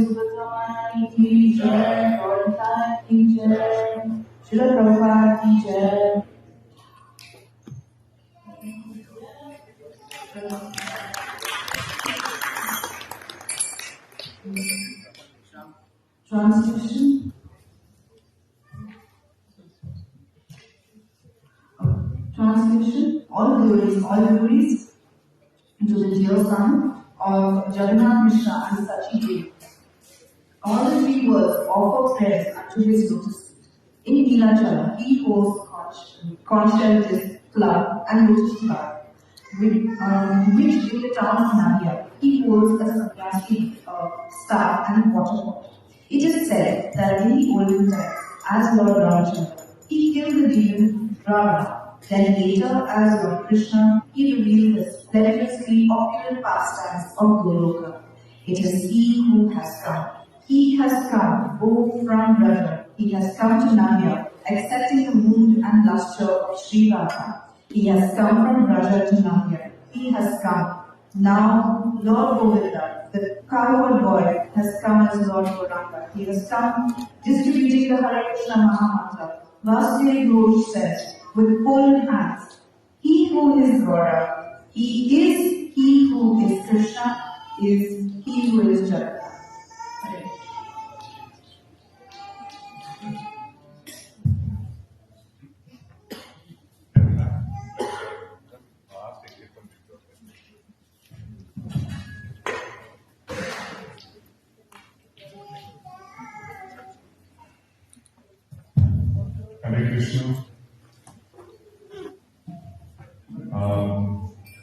Subramani ki jai, Gaurata ki jai, Srila Prabhupada ki jai. Translation. Translation. All glories to the dear son of Jagannath Mishra and Sachi Devi. All the three words offer prayers unto his lotus feet. In Nilachala, he holds conch shells, club, and lotus flower, which in the town of Nadia, he holds a sannyasi staff and water pot. It is said that in the olden times, as Lord Ramachandra, he killed the demon Ravana. Then later, as Lord Krishna, he revealed the plenteously opulent pastimes of Goloka. It is he who has come. He has come, both from Raja. He has come to Navya, accepting the mood and lustre of Sri Radha. He has come from Raja to Navya. He has come. Now, Lord Govinda, the cowherd boy, has come as Lord Gauranga. He has come distributing the Hare Krishna Mahamantra. Vasudeva Ghosh says, with full hands, he who is Gaura, he who is Krishna, is he who is Jagannath. Hare Krishna.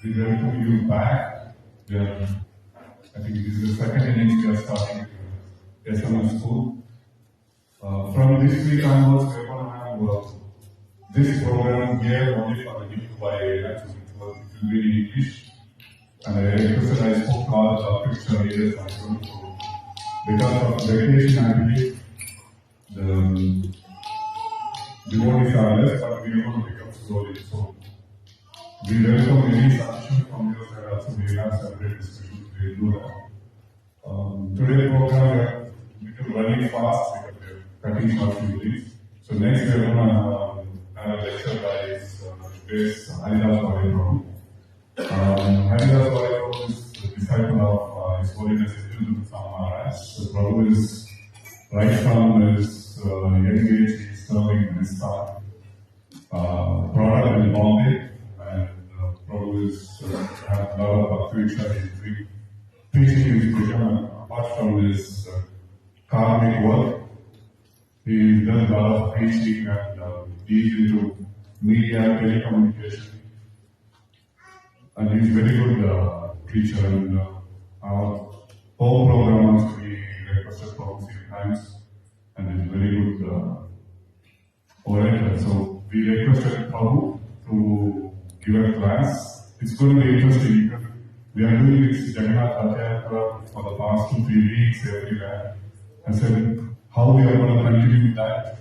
We welcome you back. I think this is the second innings we are starting SML school. From this week onwards, we are going to have this program here only for the youth by age. It will be in English. And I requested, I spoke to all the topics earlier. Because of vacation, I believe the devotees are less, but we are going to pick up slowly. So we welcome any submission from your side also. We have separate discussions. We will do that. Today's program we are running fast because we are cutting short few days. So next we are going to have a lecture by his base Haridas Vaidyaprabhu. Haridas Vaidyaprabhu is the disciple of His Holiness Indra Maharaj. So Prabhu is right from his young age, he is serving in his product in Bombay. Prabhu is have a lot of Bhakti-Viksha. Preaching is become, apart from his karmic work, he does a lot of preaching and he is into media, telecommunication. And he is very good preacher. And our home program also we requested Prabhu few times, and he is very good orator. So we requested Prabhu to give a class. It's going to be interesting because we are doing this Jagannath Rathayatra for the past 2-3 weeks everywhere. I said how we are going to continue that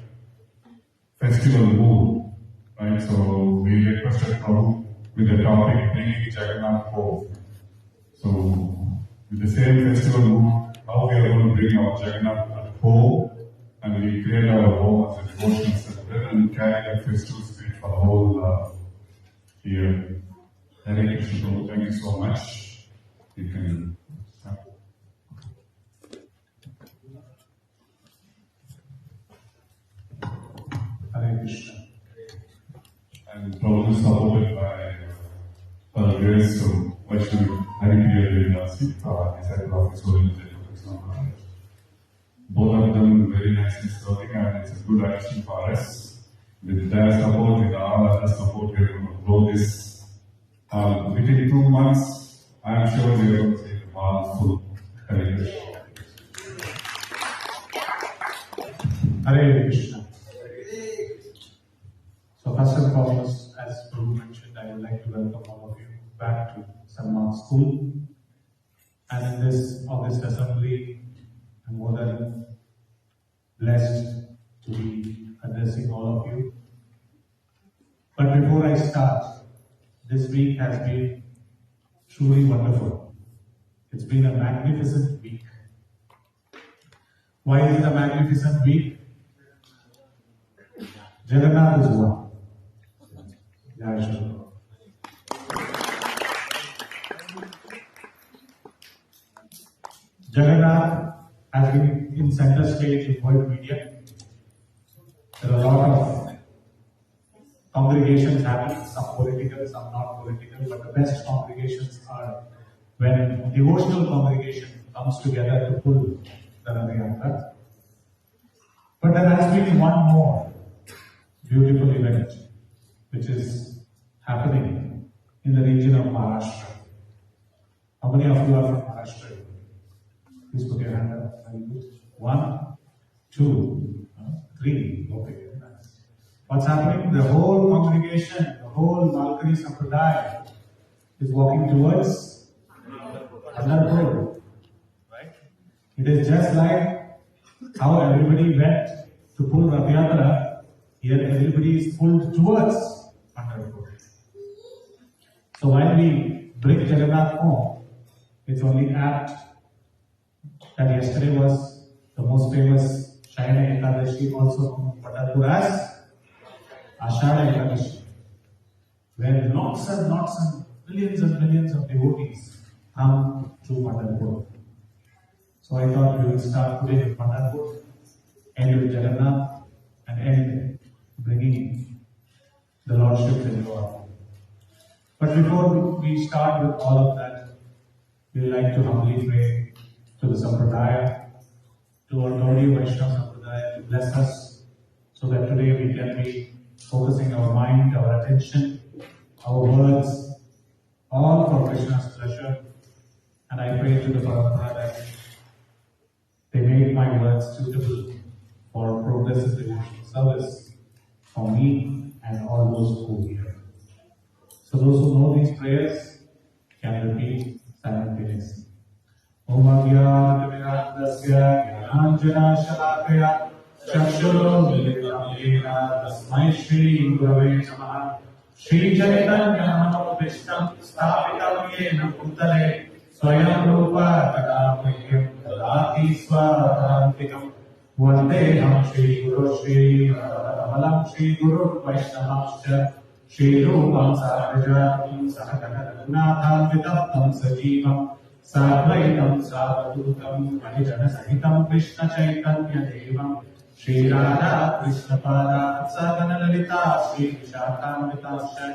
festival mood, right? So we requested Prabhu with the topic bringing Jagannath home. So with the same festival mood, how we are going to bring our Jagannath at home, and we create our home as a devotional center and carry that festival spirit for the whole year. Hare Krishna, thank you so much. You can start. Hare Krishna. And Prabhu is supported by grace to Vaishnavi Haripriya Devinasi, disciple of His Holiness Indra Maharaj. Both of them very nicely serving, and it's a good addition for us. With their support, with all other support, we are going to grow this. Within 2 months, I am sure we are going to see the hall full. Hare Krishna. Hare Krishna. So first and foremost, as Prabhu mentioned, I would like to welcome all of you back to Samband School. And in this August assembly, I'm more than blessed to be addressing all of you. But before I start, this week has been truly wonderful. It's been a magnificent week. Why is it a magnificent week? Jagannath is one. Yeah, sure. Jagannath has been in center stage in world media. There are a lot of congregations happening, some political, some not political, but the best congregations are when devotional congregation comes together to pull the Radha. But there has been one more beautiful event which is happening in the region of Maharashtra. How many of you are from Maharashtra? Please put your hand up. 1, 2, 3. Okay. What's happening? The whole congregation, the whole Malkari Sampradaya is walking towards Pandharpur. Right? It is just like how everybody went to pull Rath Yatra. Here everybody is pulled towards Pandharpur. So when we bring Jagannath home, it's only apt that yesterday was the most famous Shayana Ekadashi, also known in Pandharpur as Ashada Ekadashi, where lots and millions of devotees come to Pandharpur. So I thought we would start today with Pandharpur, end with Jagannath, and end bringing the Lordship into our home. But before we start with all of that, we would like to humbly pray to the Sampradaya, to our Gaudiya Vaishnava Sampradaya, to bless us so that today we can be focusing our mind, our attention, our words, all for Krishna's pleasure. And I pray to the Parampara that they make my words suitable for progressive devotional service for me and all those who hear. So those who know these prayers can repeat simultaneously. Om Agyanatmirandasya Jnananjana Shalakaya Chakshuro Militam Yena Tasmai Shri Gurave Namaha Shri Chaitanya Manopishtam Sthapitam Yena Bhutale Swayam Rupa Tadamayam Dadati Swadarantikam Vandeham Shri Guru Shri Radhamalam Shri Guru Vaishnavamscha Shri Rupam Sahajam Sahagana Raghunatham Vidaptam Sajivam Sadvaitam Savadutam Parijana Sahitam Krishna Chaitanya Devam Shri Radha Krishna Pada Sadhana Lalita Shri Vishakam Vitascha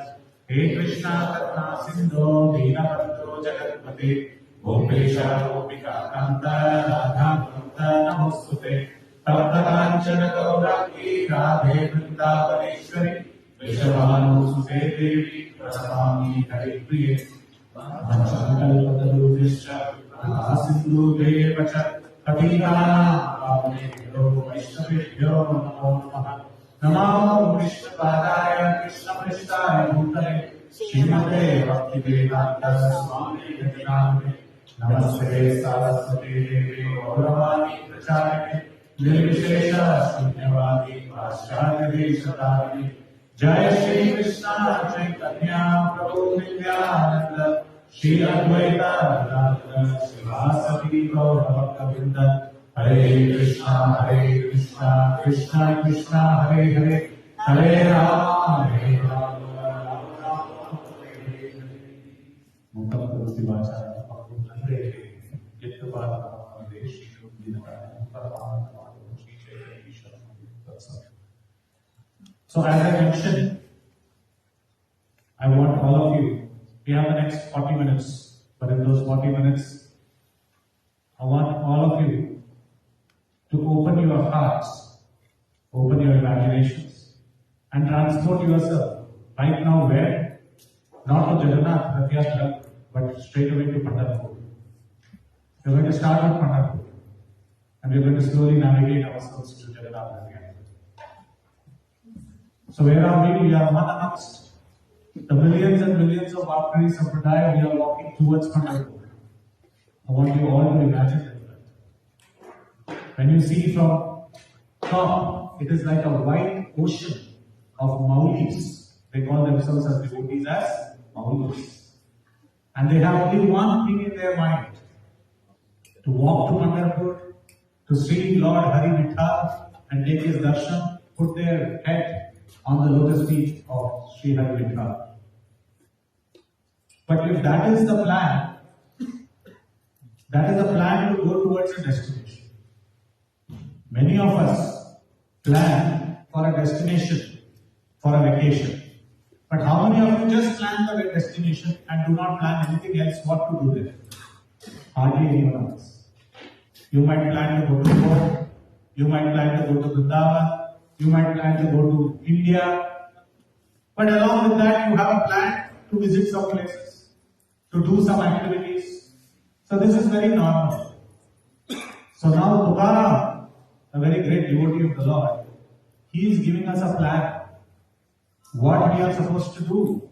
He Krishna Karna Sindho Deenabandho Jagatpate Gopesha Gopika Kanta Radha Kanta Namostute Tapta Kanchana Gauraki Radhe Vrindavaneshwari Vishavanu Sute Devi Prasavami Hari Priye Manchakalpadalubhischa Sindhu Devacha Patikana Avnebhyo Vaishnavebhyo Namo Namaha Namo Krishna Padaya Krishna Prishthaya Bhutale Srimate Bhaktivedanta Swami Gatinamane Namaste Saraswati Devi Gauravani Pracharine Nirvishesha Shunyavadi Pascharya Deshatari Jai Shri Krishna Chaitanya Prabhu Nityananda Shri Advaita Gadadhara Srivasati Gaurabhaktavinda Hare Krishna Krishna Krishna Hare Hare Hare Rama Rama Rama Hare Hare Muktam Kurti Vacha Pakru Hare Yittabha Deshi Dinakaya Paramana Shri Chaitanya Ishvara. So as I mentioned, I want all of you, we have the next 40 minutes, but in those 40 minutes, I want all of you to open your hearts, open your imaginations, and transport yourself right now where? Not to Jagannath Rath Yatra, but straight away to Pandharpur. We're going to start with Pandharpur, and we're going to slowly navigate ourselves to Jagannath Rath Yatra. So where are we? We are one amongst the millions and millions of Varkari Sampradaya. We are walking towards Pandharpur. I want you all to imagine that. When you see from top, it is like a wide ocean of Maulis. They call themselves as devotees as Maulis. And they have only one thing in their mind: to walk to Pandharpur, to see Lord Hari Vitthal and take his darshan, put their head on the lotus feet of Sri Hari Vitthal. But if that is the plan, that is the plan to go towards a destination. Many of us plan for a destination, for a vacation. But how many of you just plan the destination and do not plan anything else what to do there? Hardly anyone of us. You might plan to go to Goa, you might plan to go to Vrindavan, you might plan to go to India. But along with that, you have a plan to visit some places, to do some activities. So this is very normal. So now Tukaram, a very great devotee of the Lord, he is giving us a plan. What we are supposed to do.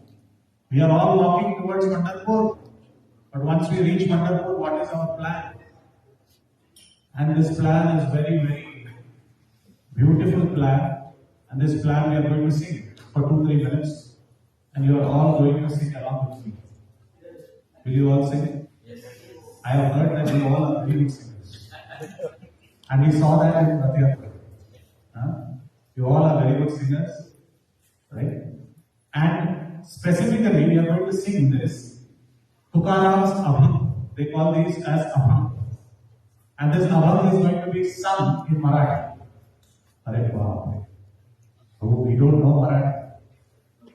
We are all walking towards Pandharpur. But once we reach Pandharpur, what is our plan? And this plan is very, very beautiful plan. And this plan we are going to sing for 2-3 minutes. And you are all going to sing along with me. Will you all sing? Yes. I have heard that you all are very good singers. And we saw that in Pratyapur. You all are very good singers. Right? And specifically, we are going to sing this Tukaram's Abhang. They call these as Abhang. And this Abhang is going to be sung in Marathi. Arre wow. So we don't know Marathi.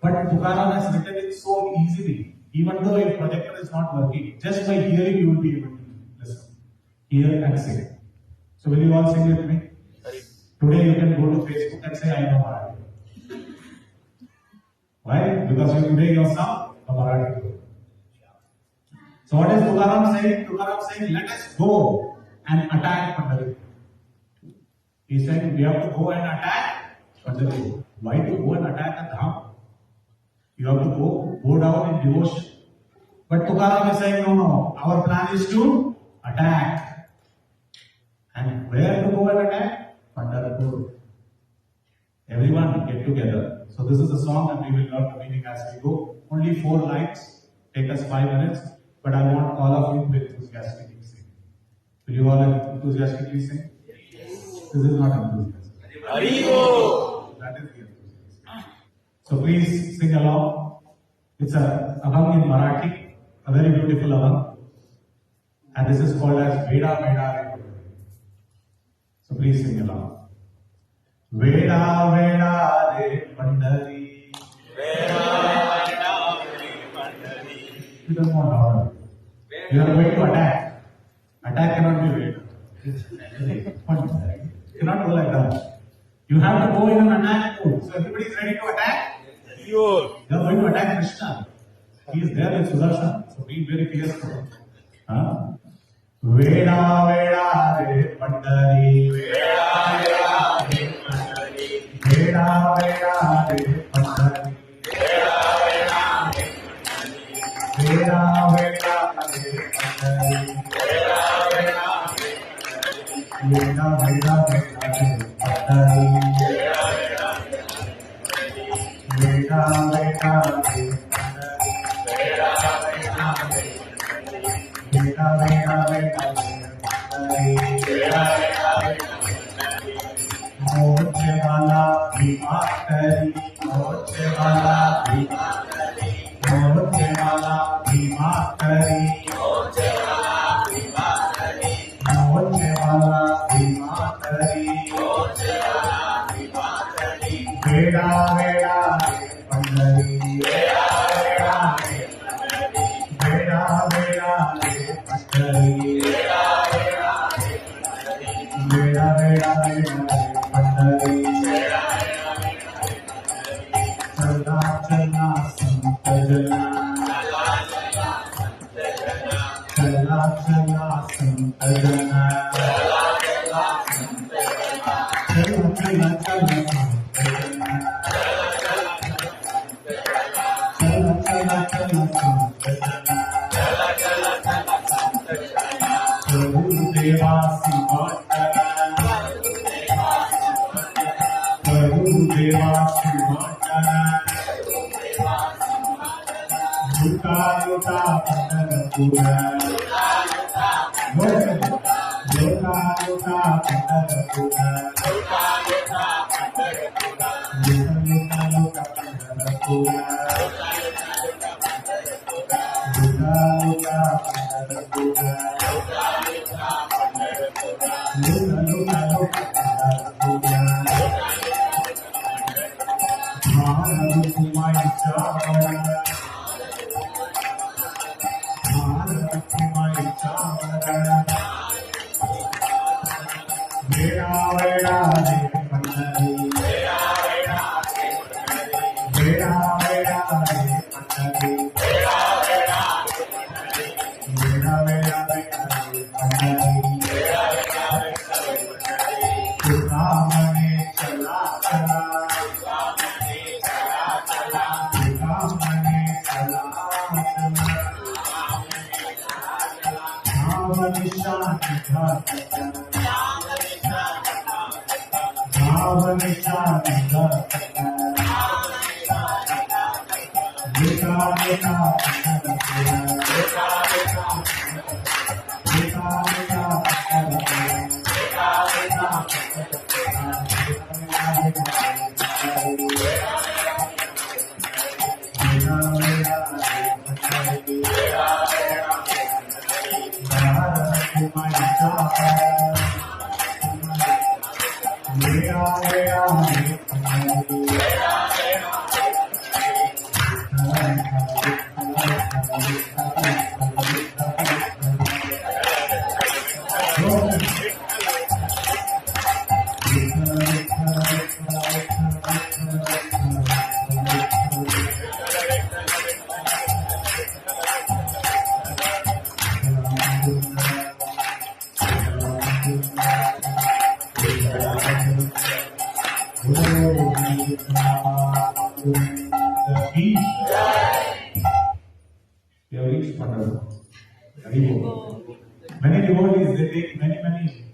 But Tukaram has written it so easily. Even though a projector is not working, just by hearing you will be able to listen, hear and sing. So will you all sing with me? Today you can go to Facebook and say, I know Marathi. Why? Because you today you have sung a Marathi. So what is Tukaram saying? Tukaram saying, let us go and attack Pandharpur. He said, we have to go and attack Pandharpur. Why to go and attack a dham? You have to go down in devotion. But Tukaram is saying, no, our plan is to attack. And where to go and attack? Pandharpur. Everyone get together. So this is a song and we will learn the meaning as we go. Only 4 lines, take us 5 minutes. But I want all of you to enthusiastically sing. Will you all enthusiastically sing? Yes. This is not enthusiasm. Haribo! That is the enthusiasm. So please sing along. It's a Abhang in Marathi, a very beautiful Abhang. And this is called as Veda Veda Re. So please sing along. Veda Veda Re Pandhari. Veda Veda Re Pandhari. You don't want order. You are going to attack. Attack cannot be Veda. You cannot go like that. You have to go in an attack mode. So everybody is ready to attack? You are going to attack Krishna. He is there in Sudarshan. So be very careful. Veda Veda Re Pandhari. Veda Veda Re Pandhari. Veda Veda Re Pandhari. Veda Veda Re Pandhari. Veda Veda Re Pandhari. Veda Veda Re Veda Veda Moche wala bhimatari, moche wala bhimatari, moche wala bhimatari, moche wala bhimatari, moche wala bhimatari, moche wala bhimatari. Veda Veda Re Pandhari. Veda Veda Re Pandhari. Veda Veda Re Pandhari. Veda Veda Re Pandhari. Chala chala sant jana. Chala chala sant jana. Chala chala sant jana. Chala chala sant jana. Prabhu Devasi Vatana. Prabhu Devasi Vatana. Luta luta Pandharpura. Luta luta We have reached Pandharpur. Many devotees, they take many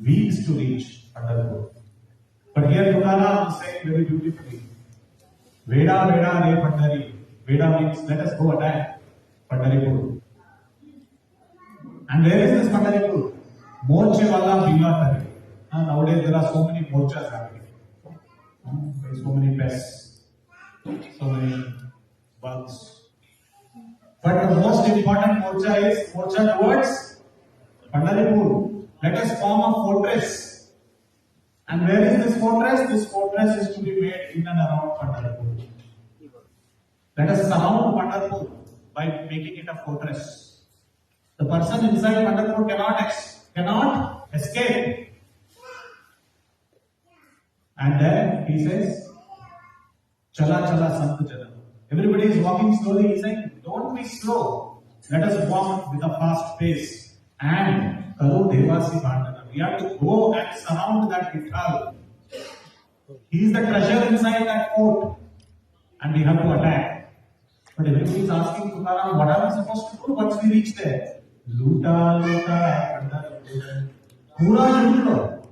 weeks to reach Pandharpur. But here Tukaram is saying very beautifully, Veda Veda Re Pandhari. Veda means let us go attack Pandharpur. And where is this Pandharpur? Morche Wala Bigatari. Nowadays there are so many morchas happening. There are so many pests, so many bugs. But the most important morcha is morcha towards Pandharpur. Let us form a fortress. And where is this fortress? This fortress is to be made in and around Pandharpur. Let us surround Pandharpur by making it a fortress. The person inside Pandharpur cannot escape. And then he says, Chala Chala Sant Jana. Everybody is walking slowly. He's saying, don't be slow. Let us walk with a fast pace. And Karo Devasi Bhandana. We have to go and surround that Vithal. He is the treasure inside that fort. And we have to attack. But everybody is asking Tukaram, what are we supposed to do once we reach there? Luta, Luta, Pura Luta.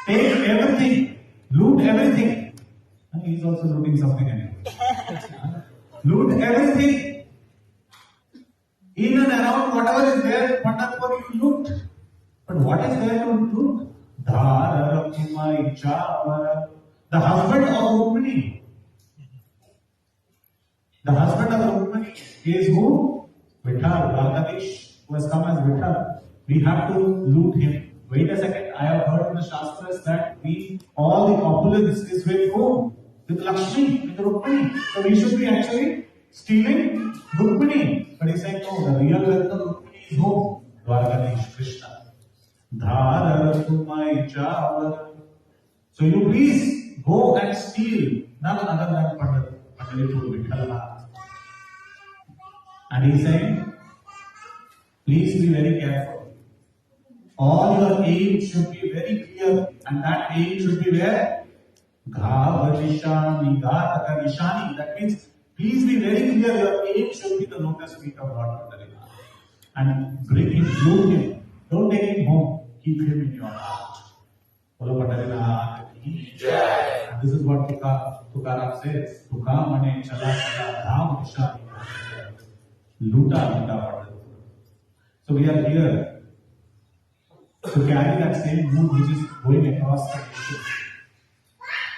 Take everything. Loot everything. And he is also looting something anyway. Loot everything. In and around whatever is there, Pandharpur you loot. But what is there to loot? Dharakumai Chavara. The husband of Rukmini. The husband of Rukmini is who? Vithal, Dwarkadish, who has come as Vithal. We have to loot him. Wait a second, I have heard in the Shastras that all the opulence is with whom? With Lakshmi, with Rukmini. So we should be actually stealing Rukmini. But he's saying, no, the real wealth of Rukmini is whom? Dwarkadish, Krishna. Dharakumai Chavara. So you please go and steal none other than Pandharpur Vithala. And he's saying, please be very careful. All your aim should be very clear, and that aim should be where? Ghavanishani, Ghataka Nishani. That means, please be very clear, your aim should be the lotus feet of Lord Pandharinath. And bring him, loot him. Don't take him home, keep him in your heart. Bolo Pandharinath. And this is what Tukaram says. Tukamane Chala Chala Dham Nishani. Luta Luta Pandharpur. So we are here to carry that same mood which is going across the nation.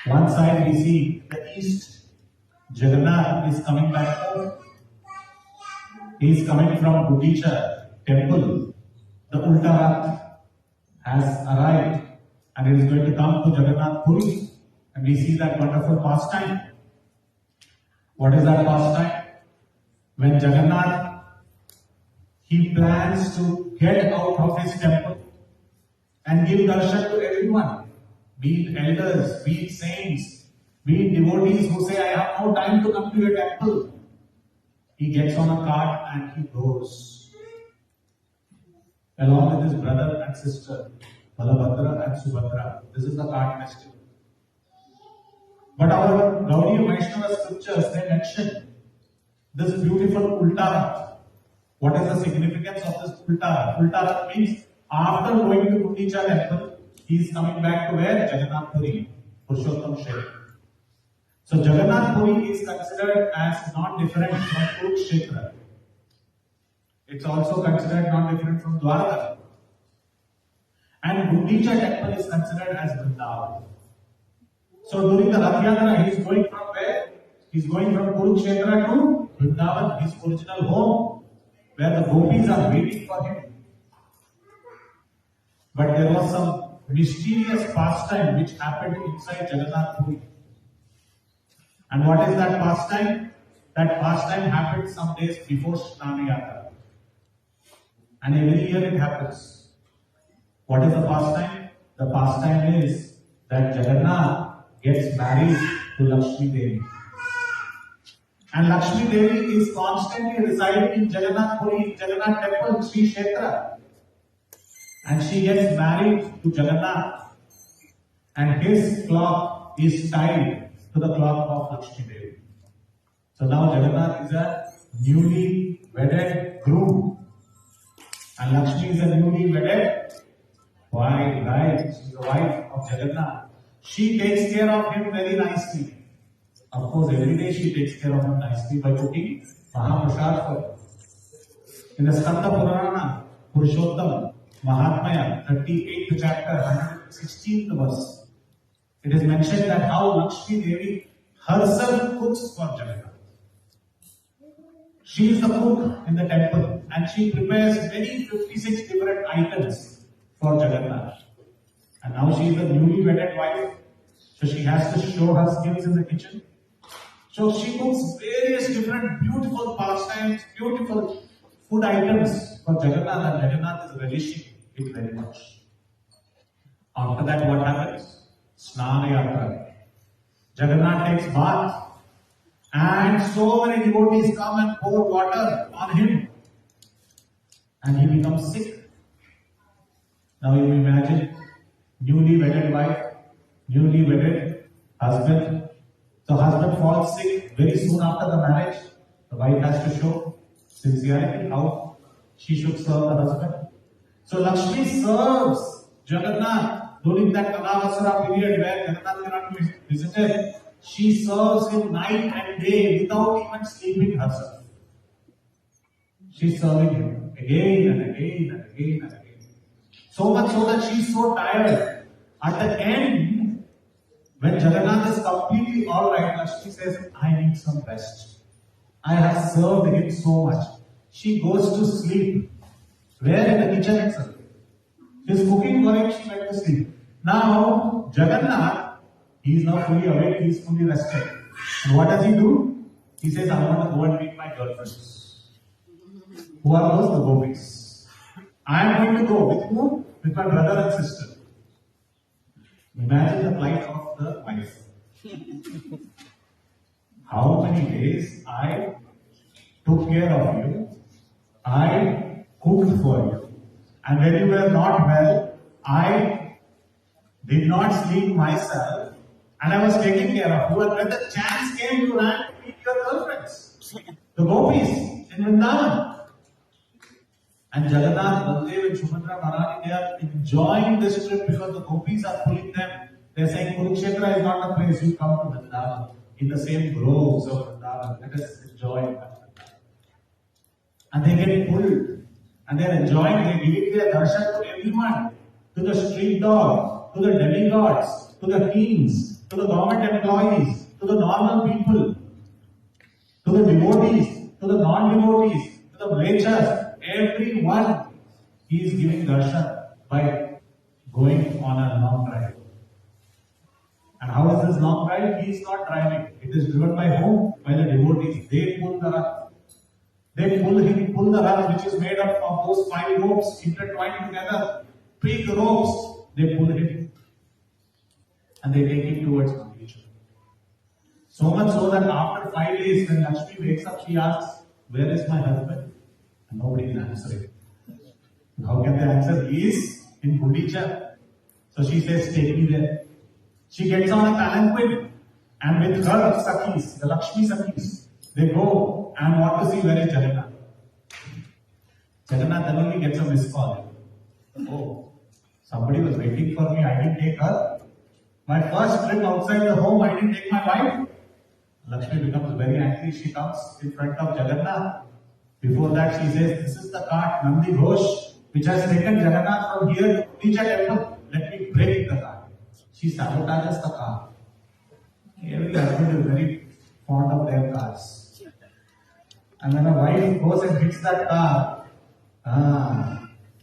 One side we see the east, Jagannath is coming back home. He is coming from Gudicha temple. The Ulta Rath has arrived and it is going to come to Jagannath Puri, and we see that wonderful pastime. What is that pastime? When Jagannath, he plans to get out of his temple and give darshan to everyone, be it elders, be it saints, be it devotees who say, I have no time to come to your temple. He gets on a cart and he goes, along with his brother and sister, Balabhadra and Subhadra. This is the cart festival. But our Gaudiya Vaishnava scriptures, they mention this beautiful Ulta Rath. What is the significance of this Ulta Rath? Ulta Rath means after going to Gudicha temple, he is coming back to where? Jagannath Puri, Purushottam Kshetra. So Jagannath Puri is considered as not different from Kurukshetra. It's also considered not different from Dwarka. And Gudicha temple is considered as Vrindavan. So during the Rath Yatra, he is going from where? He is going from Kurukshetra to Vrindavan, his original home, where the gopis are waiting for him. But there was some mysterious pastime which happened inside Jagannath Puri. And what is that pastime? That pastime happened some days before Shnana Yatra. And every year it happens. What is the pastime? The pastime is that Jagannath gets married to Lakshmi Devi. And Lakshmi Devi is constantly residing in Jagannath Puri, Jagannath temple, Sri Kshetra. And she gets married to Jagannath. And his clock is tied to the clock of Lakshmi Devi. So now Jagannath is a newly wedded groom. And Lakshmi is a newly wedded bride. She is the wife of Jagannath. She takes care of him very nicely. Of course, every day she takes care of him nicely by cooking Mahaprasad for him. In the Skanda Purana, Purushottam Mahatmya, 38th chapter, 116th verse, it is mentioned that how Lakshmi Devi herself cooks for Jagannath. She is the cook in the temple and she prepares many 56 different items for Jagannath. And now she is a newly wedded wife, so she has to show her skills in the kitchen. So she cooks various different beautiful pastimes, beautiful food items for Jagannath, and Jagannath is relishing it very much. After that, what happens? Snana Yatra. Jagannath takes bath, and so many devotees come and pour water on him, and he becomes sick. Now you imagine newly wedded wife, newly wedded husband. The husband falls sick very soon after the marriage. The wife has to show sincerity how she should serve the husband. So Lakshmi serves Jagannath during that Kanavasara period where Jagannath cannot be visited. She serves him night and day without even sleeping herself. She's serving him again and again and again and again. So much so that she's so tired. At the end, when Jagannath is completely alright, Lakshmi says, I need some rest. I have served him so much. She goes to sleep. Where? In the kitchen itself. She's cooking for him, she went to sleep. Now, Jagannath, he is now fully awake, he is fully rested. And what does he do? He says, I want to go and meet my girlfriends. Who are those? The gopis. I am going to go. With whom? With my brother and sister. Imagine the plight of the wife. How many days I took care of you, I cooked for you, and when you were not well, I did not sleep myself, and I was taking care of you, and when the chance came, you ran to meet your girlfriends, the gopis in Vrindavan. And Jagannath, Baldev and Subhadra Maharani, they are enjoying this trip because the gopis are pulling them. They are saying, Kurukshetra is not a place, you come to Vrindavan. In the same groves of Vrindavan, let us enjoy that. And they get pulled. And they are enjoying, they give their darshan to everyone. to the street dog, to the demigods, to the kings, to the government employees, to the normal people, to the devotees, to the non-devotees, to the mlechas, everyone he is giving darshan by going on a long drive. And how is this long drive? He is not driving. It is driven by whom? By the devotees. They pull the rath. They pull the rath which is made up of those 5 ropes intertwined together. Big ropes. They pull him. And they take him towards completion. So much so that after 5 days, when Lakshmi wakes up, she asks, "Where is my husband?" And nobody is answering. How can they answer? He is in Gudicha. So she says, "Take me there." She gets on a palanquin, and with her Sakhis, the Lakshmi Sakhis, they go and want to see where is Jagannath. Jagannath then only gets a missed call. Oh, somebody was waiting for me, I didn't take her. My first trip outside the home, I didn't take my wife. Lakshmi becomes very angry. She comes in front of Jagannath. Before that, she says, "This is the cart, Nandi Ghosh, which has taken Jagannath from here to Gudicha temple. Let me break the cart." She sabotages the car. Every husband is very fond of their cars. And when a wife goes and hits that car,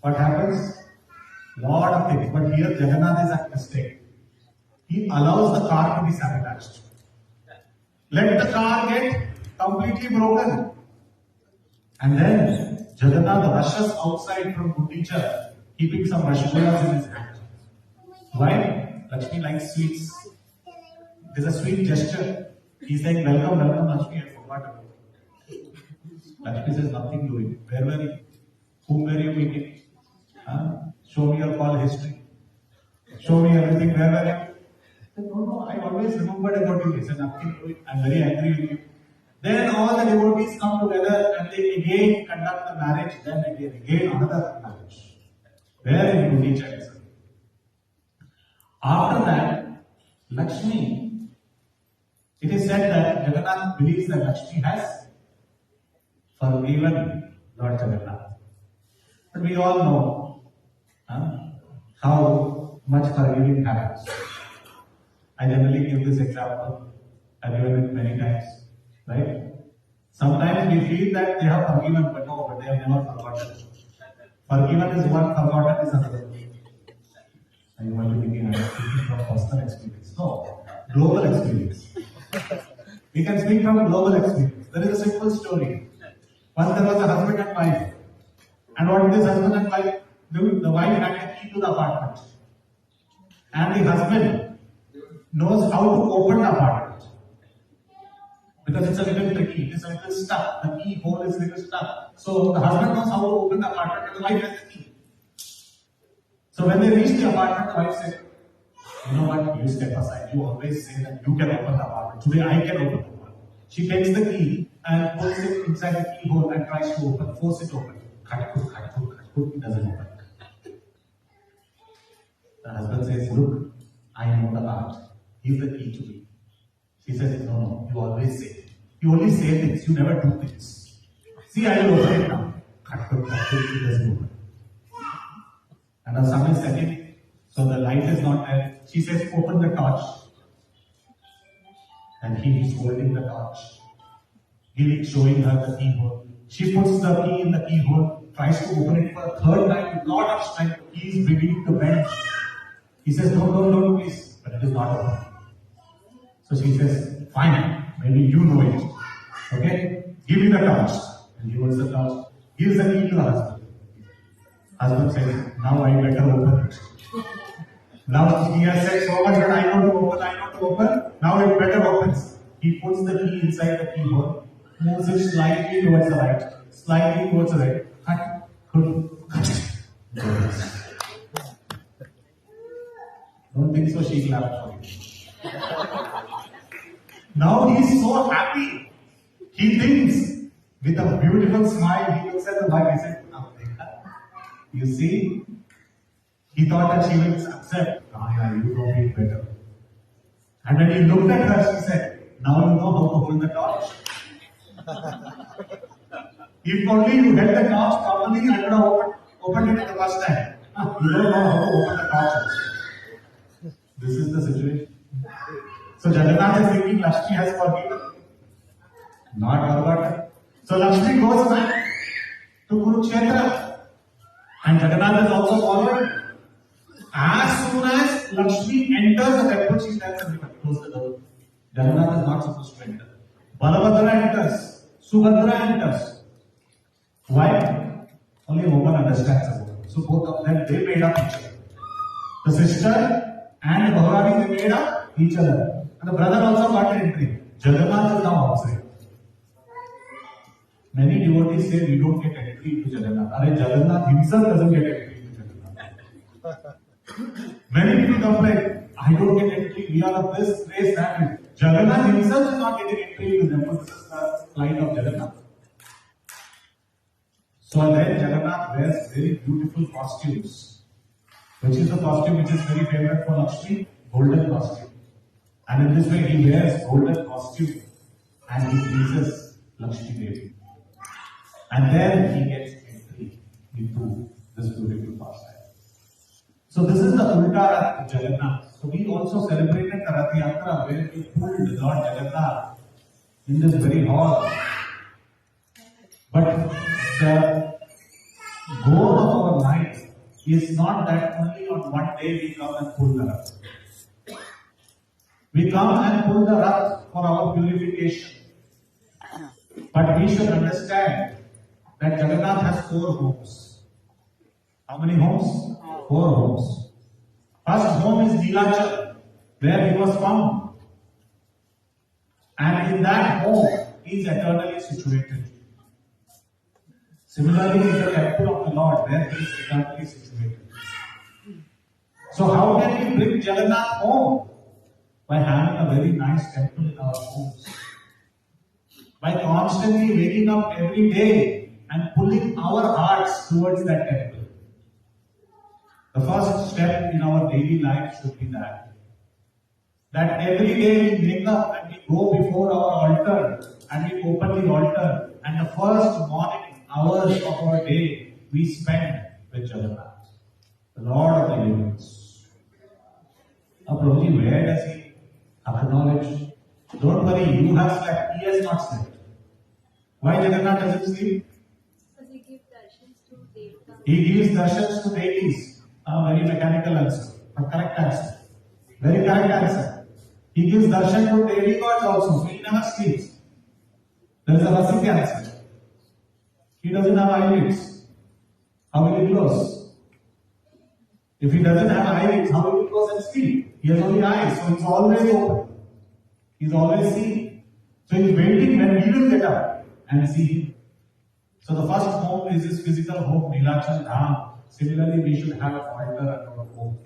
what happens? Lot of things. But here Jagannath is at mistake. He allows the car to be sabotaged. Let the car get completely broken. And then Jagannath rushes outside from Gudicha, keeping some rasgullas in his hand. Why? Lakshmi likes sweets. There's a sweet gesture. He's saying, "Welcome, welcome, Lakshmi, I forgot about it." Lakshmi says, "Nothing doing. Where were you? Whom were you meeting? Show me your call history. Show me everything. Where were you?" He said, "No, I always remembered about you." He said, "Nothing doing. I'm very angry with you." Then all the devotees come together and they again conduct the marriage. Then again another marriage. Where in Gudicha? After that, Lakshmi, it is said that Jagannath believes that Lakshmi has forgiven Lord Jagannath. But we all know how much forgiving happens. I generally give this example. I've given it many times. Right? Sometimes we feel that they have forgiven, but they have never forgotten. Forgiven is one, forgotten is another. I want to begin speaking from personal experience. No, global experience. We can speak from global experience. There is a simple story. Once there was a husband and wife. And what did this husband and wife do? The wife had a key to the apartment. And the husband knows how to open the apartment. Because it's a little tricky, it is a little stuck. The key hole is a little stuck. So the husband knows how to open the apartment and the wife has the key. So when they reach the apartment, the wife said, "You know what, you step aside. You always say that you can open the apartment. Today I can open the apartment." She takes the key and puts it inside the keyhole and tries to open, force it open. It doesn't open. The husband says, "Look, I know the art. Give the key to me." She says, No, you always say it. You only say things, you never do things. See, I will open it now. It doesn't open. And her son is setting, so the light is not there. She says, "Open the torch." And he is holding the torch, showing her the keyhole. She puts the key in the keyhole, tries to open it for a third time with a lot of strength. The key is beginning to bend. He says, "No, please." But it is not open. So she says, "Fine, maybe you know it. Okay, give me the torch." And he holds the torch, gives the key to the husband. Husband says, "Now I better open it." Now he has said so much that I know to open. Now it better opens. He puts the key inside the keyhole, moves it slightly towards the right, slightly towards the right. Don't think so, she clapped for him. Now he is so happy. He thinks with a beautiful smile, he looks at the wife and says, "You see?" He thought that she will accept. Yeah, you know it better. And when he looked at her, she said, "Now you know how to hold the torch." If only you held the torch properly, I would have opened it the first time. You don't know how to open the torches. This is the situation. So Jagannath is thinking Lakshmi has forgiven. Not forgotten. So Lakshmi goes back to Kurukshetra. And Jagannath is also followed. As soon as Lakshmi enters the temple, she stands and closes the door. Jagannath is not supposed to enter. Balabhadra enters. Subhadra enters. Why? Only woman understands about it. So both of them, they made up each other. The sister and Bhaurani, they made up each other. And the brother also got an entry. Jagannath is now outside. Many devotees say we don't get entry into Jagannath. Jagannath himself doesn't get entry into Jagannath. Many people complain, I don't get entry, we are of this race, that race. Jagannath himself is not getting entry into them. This is the line of Jagannath. So then Jagannath wears very beautiful costumes. Which is the costume which is very favorite for Lakshmi? Golden costume. And in this way he wears golden costume and he pleases Lakshmi Devi. And then he gets entry into this beautiful pastime. So this is the Ulta Rath of Jagannath. So we also celebrated the Rath Yatra where we pulled Lord Jagannath in this very hall. But the goal of our life is not that only on one day we come and pull the Rath. We come and pull the Rath for our purification. But we should understand that Jagannath has 4 homes. How many homes? 4 homes. First home is Nilachal, where he was found. And in that home, he is eternally situated. Similarly, in the temple of the Lord, where he is eternally situated. So how can we bring Jagannath home? By having a very nice temple in our homes. By constantly waking up every day and pulling our hearts towards that temple. The first step in our daily life should be that. That every day we wake up and we go before our altar and we open the altar and the first morning hours of our day we spend with Jagannath, the Lord of the universe. Now Prabhuji, where does he acknowledge? Don't worry, you have slept, he has not slept. Why Jagannath doesn't sleep? Because he gives darshans to Devta. He gives darshans to deities. A very mechanical answer, but correct answer. Very correct answer. He gives darshan to daily gods also, so he never sleeps. There is a Vasiki answer. He doesn't have eyelids. How will he close? If he doesn't have eyelids, how will he close and sleep? He has only eyes, so it's always open. He's always seeing. So he's waiting when we will get up and see him. So the first home is his physical home, Nilachal Dham. Similarly, we should have an altar at our home.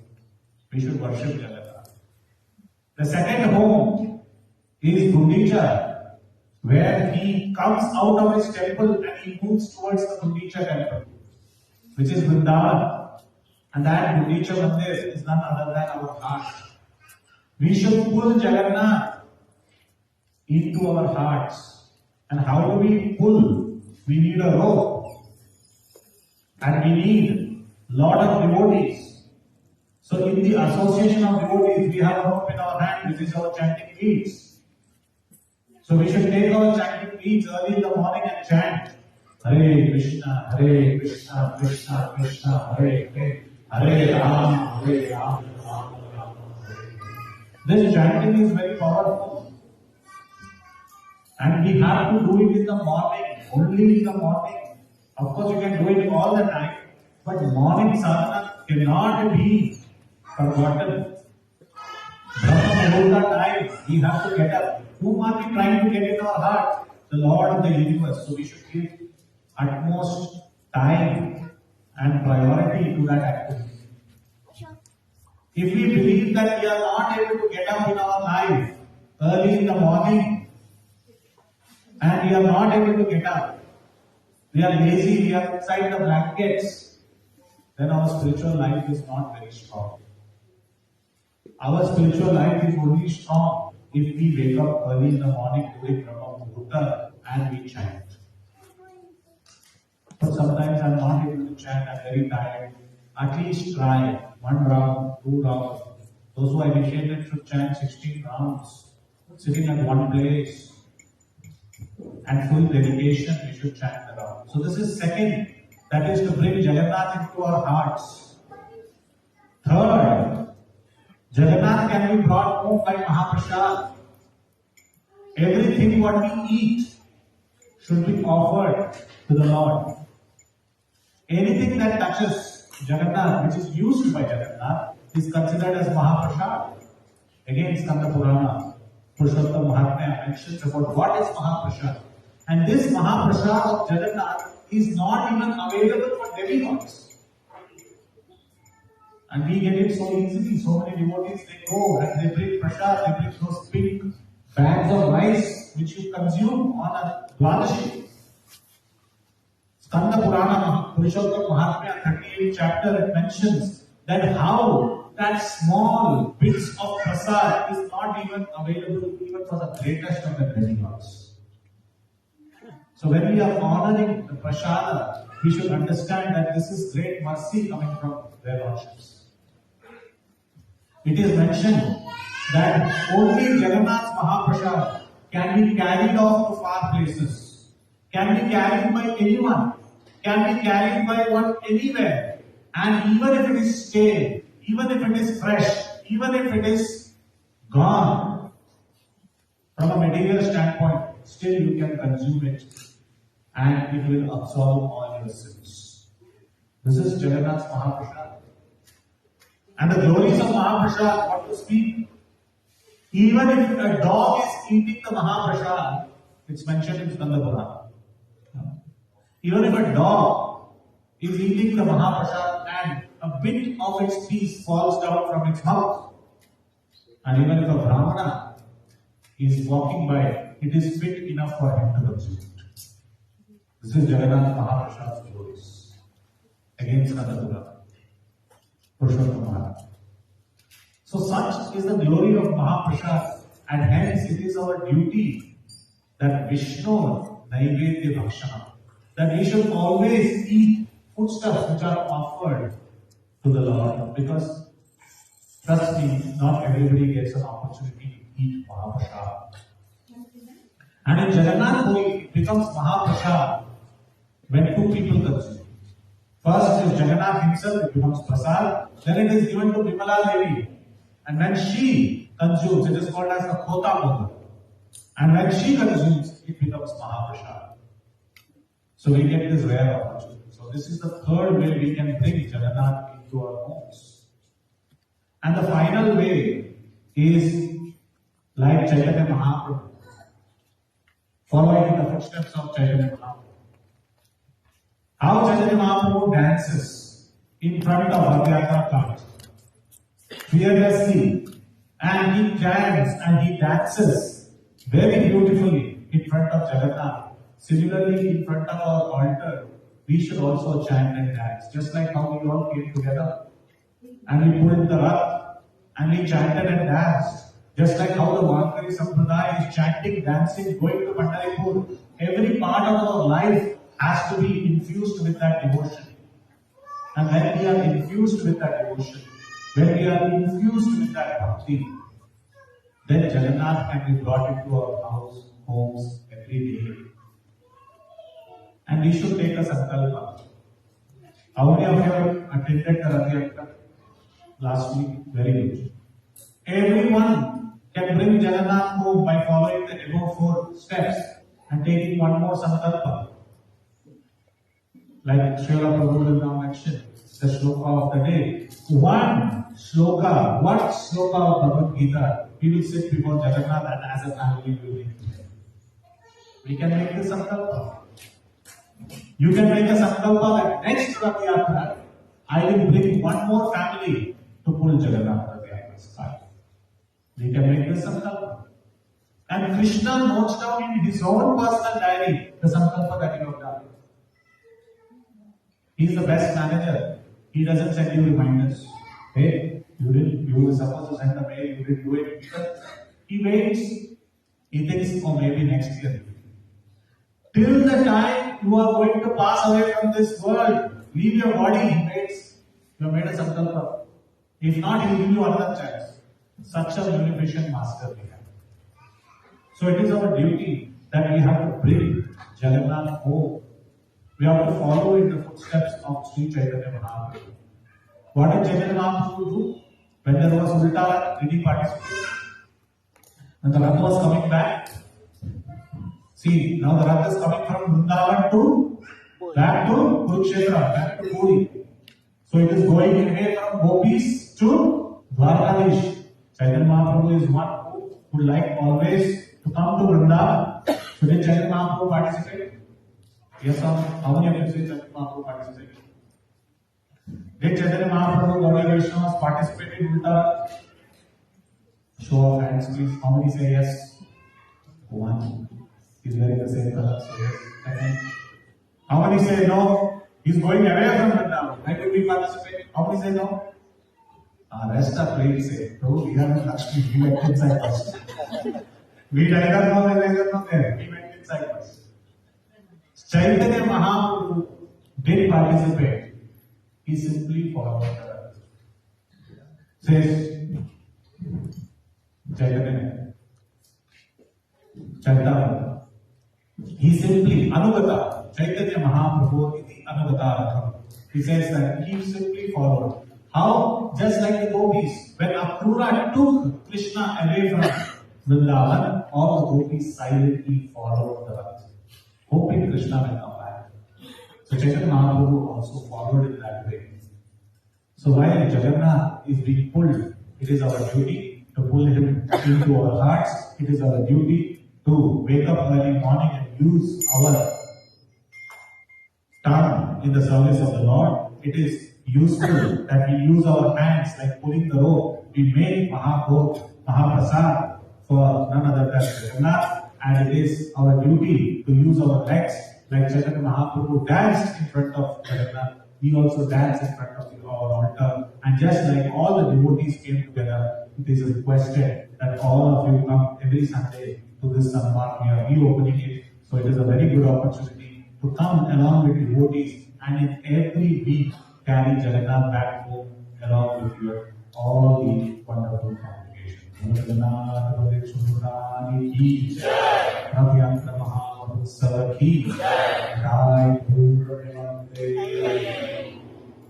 We should worship Jagannath. The second home is Gundicha, where he comes out of his temple and he moves towards the Gundicha temple, which is Vrindavan. And that Gundicha Mandir is none other than our heart. We should pull Jagannath into our hearts. And how do we pull? We need a rope. And we need lot of devotees. So in the association of devotees, we have a rope in our hand, which is our chanting beads. So we should take our chanting beads early in the morning and chant Hare Krishna, Krishna Krishna, Hare Hare, Hare Rama, Rama Rama. This chanting is very powerful. And we have to do it in the morning, only in the morning. Of course, you can do it all the time. But morning sadhana cannot be forgotten. Brahma Muhurta time, we have to get up. Whom are we trying to get in our heart? The Lord of the universe. So we should give utmost time and priority to that activity. If we believe that we are not able to get up in our life early in the morning and we are not able to get up, we are lazy, we are inside the blankets, then our spiritual life is not very strong. Our spiritual life is only strong if we wake up early in the morning during Brahma Muhurta and we chant. But sometimes I'm not able to chant, I'm very tired, at least try 1 round, 2 rounds. Those who are initiated should chant 16 rounds, sitting at one place, and full dedication we should chant the round. So this is second, that is to bring Jagannath into our hearts. Third, Jagannath can be brought home by Mahaprasad. Everything what we eat should be offered to the Lord. Anything that touches Jagannath, which is used by Jagannath, is considered as Mahaprasad. Again, Skanda Purana, Purushottam Mahatmya mentions about what is Mahaprasad. And this Mahaprasad of Jagannath is not even available for demigods. And we get it so easily. So many devotees, they go and they bring prasad, they bring those big bags of rice which you consume on a Dwadashi. Skanda Purana, Purushottam Mahatmya, 38th chapter, it mentions that how that small bits of prasad is not even available even for the greatest of the demigods. So when we are honoring the prasada, we should understand that this is great mercy coming from their worships. It is mentioned that only Jagannath's Mahaprasad can be carried off to far places, can be carried by anyone, can be carried by one anywhere, and even if it is stale, even if it is fresh, even if it is gone, from a material standpoint, still you can consume it and it will absorb all your sins. This is Jagannath's Mahaprasad. And the glories of Mahaprasad, what to speak? Even if a dog is eating the Mahaprasad, it's mentioned in Skanda Purana. Even if a dog is eating the Mahaprasad and a bit of its piece falls down from its mouth, and even if a Brahmana is walking by, it is fit enough for him to consume it. This is Jagannath Mahaprasad's glories. Against Skanda Purana. Purushottam Mahatmya. So such is the glory of Mahaprasad, and hence it is our duty that Vishnu Naivedya Bhakshana, that we should always eat foodstuffs which are offered to the Lord, because trust me, not everybody gets an opportunity to eat Mahaprasad. And in Jagannath Puri, it becomes Mahaprasad when two people consume. First is Jagannath himself, it becomes prasad. Then it is given to Vimala Devi. And when she consumes, it is called as the Kota Moda. And when she consumes, it becomes Mahaprasad. So we get this rare opportunity. So this is the third way we can bring Jagannath into our homes. And the final way is like Chaitanya Mahaprabhu, following in the footsteps of Chaitanya Mahaprabhu. How Chaitanya Mahaprabhu dances in front of Bhatyatra cart, fearlessly, and he chants and he dances very beautifully in front of Jagannath. Similarly, in front of our altar, we should also chant and dance, just like how we all came together and we put in the Rath and we chanted and danced, just like how the Vankari Sampradaya is chanting, dancing, going to Pandharipur. Every part of our life has to be infused with that devotion. And when we are infused with that devotion, when we are infused with that bhakti, then Jagannath can be brought into our house, homes every day. And we should take a sankalpa. How many of you have attended the Rath Yatra last week? Very good. Everyone can bring Jagannath home by following the above 4 steps and taking one more sankalpa. Like Srila Prabhu will now mention, the shloka of the day. One shloka of Bhagavad Gita, we will sit before Jagannath and as a family we will read. We can make this sankalpa. You can make a sankalpa that next Rath Yatra, I will bring one more family to pull Jagannath Rath Yatra's cart. We can make this sankalpa. And Krishna notes down in his own personal diary the sankalpa that you have done. He is the best manager. He doesn't send you reminders. Hey, you were supposed to send a mail, you didn't do it. He waits. He thinks, oh, maybe next year. Till the time you are going to pass away from this world, leave your body, he waits. You have made a sankalpa. If not, he will give you another chance. Such a munificent master we have. So it is our duty that we have to bring Jagannath home. We have to follow in the footsteps of Sri Chaitanya Mahaprabhu. What did Chaitanya Mahaprabhu do? When there was Ulta, did he participate? When the Rath was coming back, see, now the Rath is coming from Vrindavan to back to Kurukshetra, back to Puri. So it is going away from Gopis to Dwarkadish. Chaitanya Mahaprabhu is one who would like always to come to Vrindavan. So did Chaitanya Mahaprabhu participate? Yes or no? How many of you say Chaitanya Mahaprabhu participated? Did Chaitanya Mahaprabhu, Gaudiya Vaishnavas participate in Vrindavan? Show of hands, please. How many say yes? One. He's wearing the same color, so yes. Second. How many say no? He's going away from Vrindavan. Why did we participate? How many say no? Rest are playing safe. No, we are not Lakshmi. We went inside first. We neither know there, neither know there. We went inside first. Chaitanya Mahaprabhu did participate. He simply followed the Rath. Says Chaitanya. Chaitanya. He simply, Anugata, Chaitanya Mahaprabhu iti Anugata Ratham. He says that he simply followed. How? Just like the gopis. When Akrura took Krishna away from Vrindavan, all the gopis silently followed the Rath, hoping Krishna will come back. So Chaitanya Mahaprabhu also followed in that way. So while Jagannath is being pulled, it is our duty to pull him into our hearts. It is our duty to wake up early morning and use our tongue in the service of the Lord. It is useful that we use our hands like pulling the rope. We make Mahapod, Mahaprasad for none other than Jagannath, and it is our duty to use our legs like Chaitanya Mahaprabhu danced in front of Jagannath. We also dance in front of our altar, and just like all the devotees came together, it is requested that all of you come every Sunday to this Samvat. We are reopening it, so it is a very good opportunity to come along with devotees, and in every week carry Jagannath back home along with your all the wonderful congregations. Jagannath Bali ki jai, Rathayatra Mahotsav ki jai.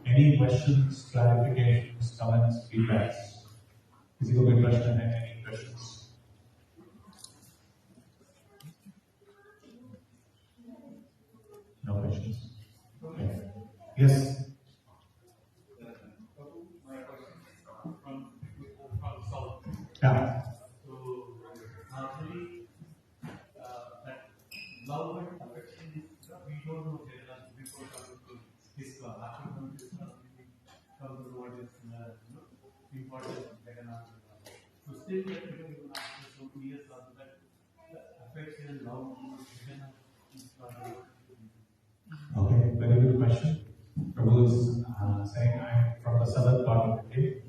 Any questions, clarifications, comments, feedbacks? किसी को कोई प्रश्न है? Any questions? No questions. Okay. Yes. Yeah. So, normally, that love and affection is, we don't know Jagannath before coming to ISKCON. After coming to ISKCON, we come to know what is important of Jagannath. So, still, even after so many years, after that, the affection and love towards Jagannath is not there. Okay, very good question. Prabhu is saying I am from the southern part of India,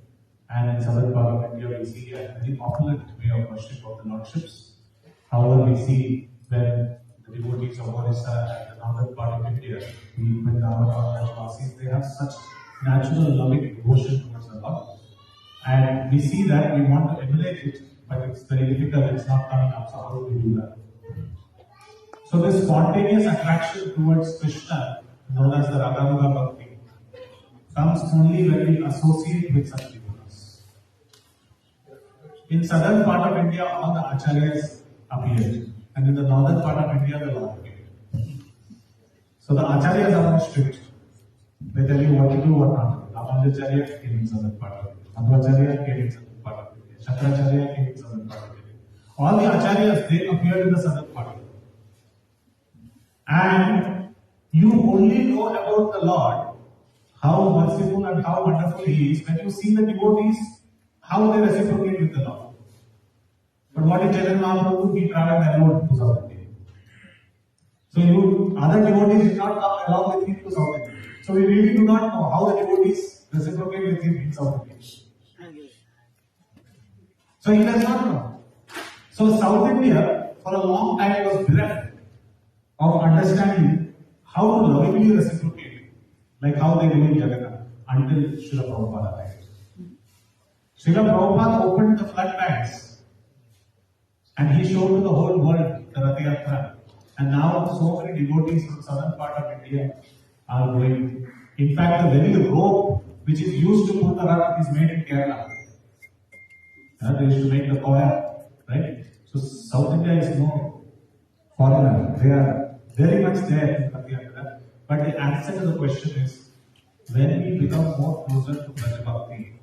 and in southern part of India we see a very popular way of worship of the Lordships. However, we see when the devotees of Orissa and the northern part of India, the Vrindavan or Rajvasis, they have such natural loving devotion towards the Lord. And we see that we want to emulate it, but it's very difficult, it's not coming up, so how do we do that? So this spontaneous attraction towards Krishna, known as the Raganuga Bhakti, comes only when we associate with such devotees. In southern part of India, all the acharyas appeared, and in the northern part of India, the Lord appeared. So the acharyas are more strict. They tell you what to do, what not to do. Ramanujacharya came in southern part of India. Madhvacharya came in southern part of India. Shankaracharya came in southern part of India. All the acharyas, they appeared in the southern part of India. And you only know about the Lord, how merciful and how wonderful He is, when you see the devotees, how they reciprocate with the Lord. But what did Chaitanya Mahaprabhu do? He traveled alone to South India. So other devotees did not come along with him to South India. So we really do not know how the devotees reciprocate with him in South India. So he does not know. So South India, for a long time, was bereft of understanding how to lovingly reciprocate, like how they do in Jagannath. until Srila Prabhupada arrived. Srila Prabhupada opened the floodgates and he showed to the whole world the Rath Yatra. And now so many devotees from southern part of India are going. In fact, the very rope which is used to pull the Rath is made in Kerala. They used to make the coir, right? So South India is no foreigner. They are very much there in Rath Yatra. But the answer to the question is, when we become more closer to Braja Bhakti,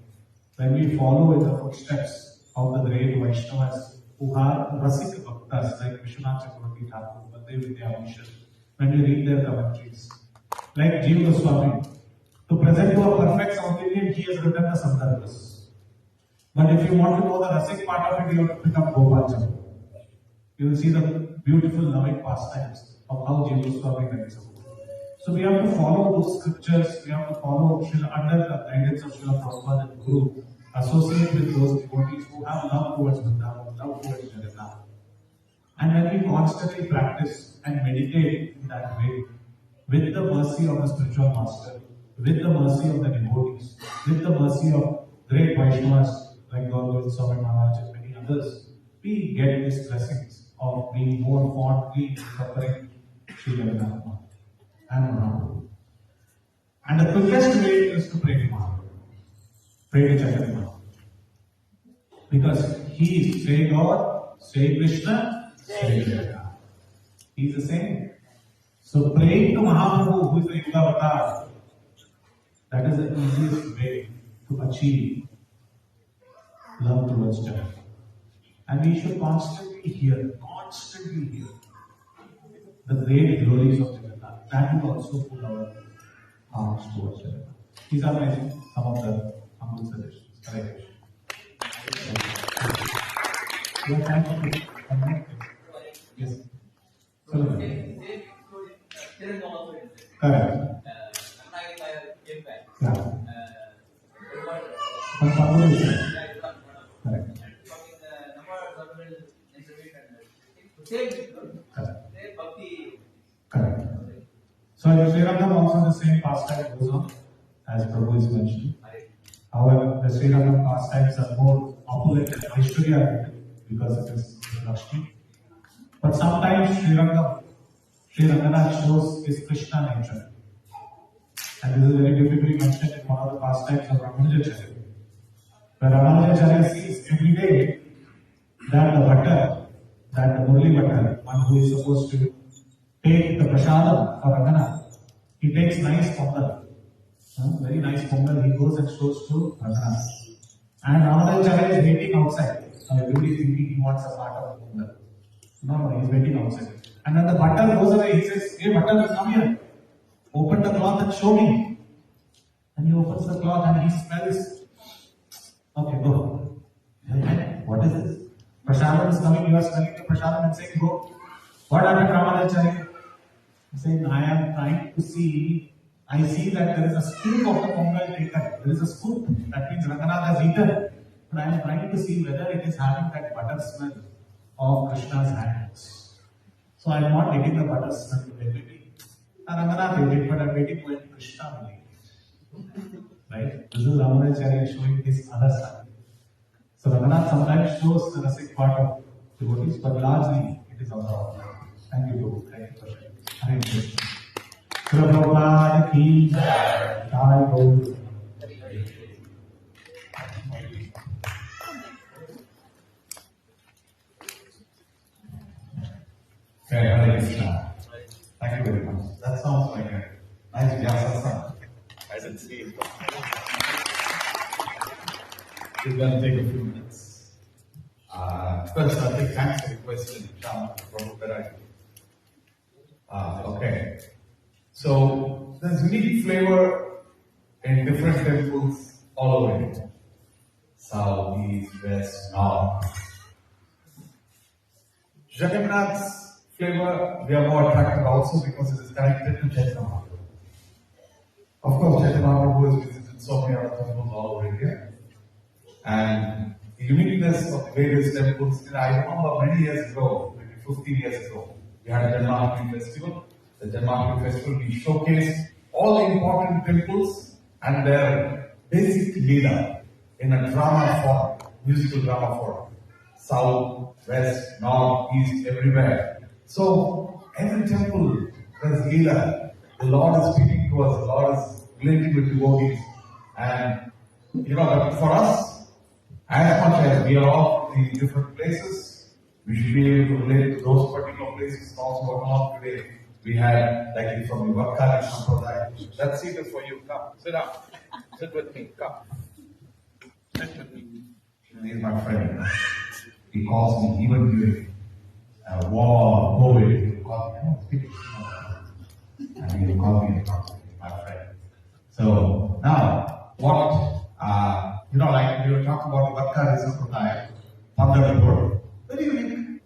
when we follow in the footsteps of the great Vaishnavas who are Rasik Bhaktas like Vishwanath Chakravarti Thakur, Bande Vidya Mission, when we read their commentaries, like Jiva Goswami, to present to a perfect South Indian, he has written the Sandarbhas. But if you want to know the Rasik part of it, you have to pick up Gopal Chandra. You will see the beautiful loving pastimes of how Jiva Goswami writes about. So we have to follow those scriptures, we have to follow under the guidance of Srila Prabhupada and Guru, associate with those devotees who have love towards Vrindavan, love towards Jagannath. And when we constantly practice and meditate in that way, with the mercy of the spiritual master, with the mercy of the devotees, with the mercy of great Vaishnavas like Gaurav Swami Maharaj and many others, we get these blessings of being more fondly remembering Sri Jagannath and Mahaprabhu. And the quickest way is to pray to Mahaprabhu. Pray to Chaitanya Mahaprabhu. Because he is Sri God, Sri Krishna, Sri Jagannath. He is the same. So praying to Mahaprabhu, who is the Yuga Avatar, that is the easiest way to achieve love towards Jagannath. And we should constantly hear the great glories of Jagannath. That will also pull our hearts towards Jagannath. These are some of the humble suggestions. Hare Krishna. You have time to connect? Yes. Correct. Yeah. Correct. Correct. So in Sri Rangam also the same pastime goes on as Prabhu is mentioned. However, the Sri Rangam pastimes are more opulent and Aishwarya because it is Lakshmi. But sometimes Sri Ranganath shows his Krishna nature. And this is very beautifully mentioned in one of the pastimes of Ramanujacharya. Where Ramanujacharya sees every day that the butter, that the Murli butter, one who is supposed to take the prasadam for Ranganath, he takes nice pongal. Very nice pongal, he goes and shows to Ranganath. And Ramanujacharya is waiting outside. Everybody is thinking he wants a part of the pongal. No, he is waiting outside. And when the butter goes away, he says, "Hey, butter, come here. Open the cloth and show me." And he opens the cloth and he smells. Okay, go. What is this? Prasadam is coming, you are smelling the prasadam and saying, "Go." What happened, Ramanujacharya? He saying, I see that there is a scoop of the pongal taken. There is a scoop. That means Ranganath has eaten. But I am trying to see whether it is having that butter smell of Krishna's hands. So I am not getting the butter smell maybe. Ranganath ate it, but I am waiting for Krishna will eat. Right? This is Ramanujacharya showing his other side. So Ranganath sometimes shows the Rasik part of devotees, but largely it is on the opposite. Thank you, Guru. Thank you for sharing. Hare Krishna. Srila Prabhupada ki jai. Jai Guru. Hare Krishna. Thank you very much. That sounds like a nice Vyasa. I didn't see it. It's going to take a few minutes. First, I'll take thanks for the question, Sham, from Perai. Okay. So, there's unique flavor in different temples all over India. South, East, West, North. Jagannath's flavor, we are more attracted also because it is connected to Chaitanya Mahaprabhu. Of course, Chaitanya Mahaprabhu has visited so many other temples all over India. And the uniqueness of the various temples, I remember many years ago, maybe 15 years ago, we had a Janmashtami festival. The Janmashtami festival, we showcased all the important temples and their basic leader in a drama form, musical drama form. South, west, north, east, everywhere. So every temple there's leader. The Lord is speaking to us, the Lord is relating with devotees. And but for us, as much as we are all in different places, we should be able to relate to those particular places. Also, what on today we had like from the Vakkari Sampradaya. That seat is for you. Come, sit down. Sit with me. Come. Sit with me. He's my friend. He calls me even during war, COVID. He calls me, and he will call me my friend. So now, what like we were talking about Vakkari Sampradaya, Pandharpur. Very unique.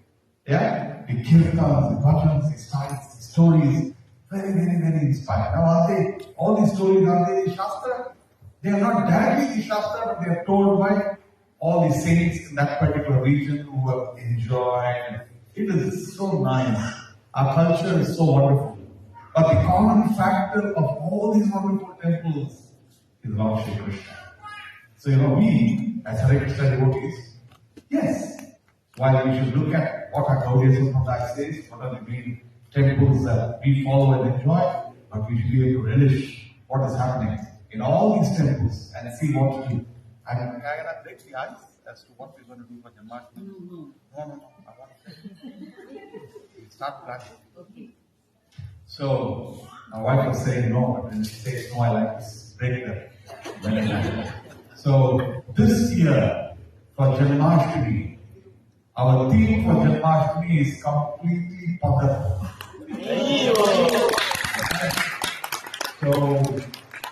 Yeah? The kirtans, the bhajans, the styles, the stories, very, very, very inspiring. Now, all these stories, are they Shastra? They are not directly the Shastra, but they are told by all the saints in that particular region who have enjoyed. It is so nice. Our culture is so wonderful. But the common factor of all these wonderful temples is Lord Shri Krishna. So, we, as Hare Krishna devotees, yes, while we should look at what our Gaudiya Sampradaya says, what are the main temples that we follow and enjoy, but we should be able to relish what is happening in all these temples and see what to do. I'm going to break the ice as to what we're going to do for Janmashtami. No. I want to start practicing. Okay. So, my wife was saying no, but when she says no, I like to break the So, this year for Janmashtami, our theme for Janmashtami is completely Pandharpur. So,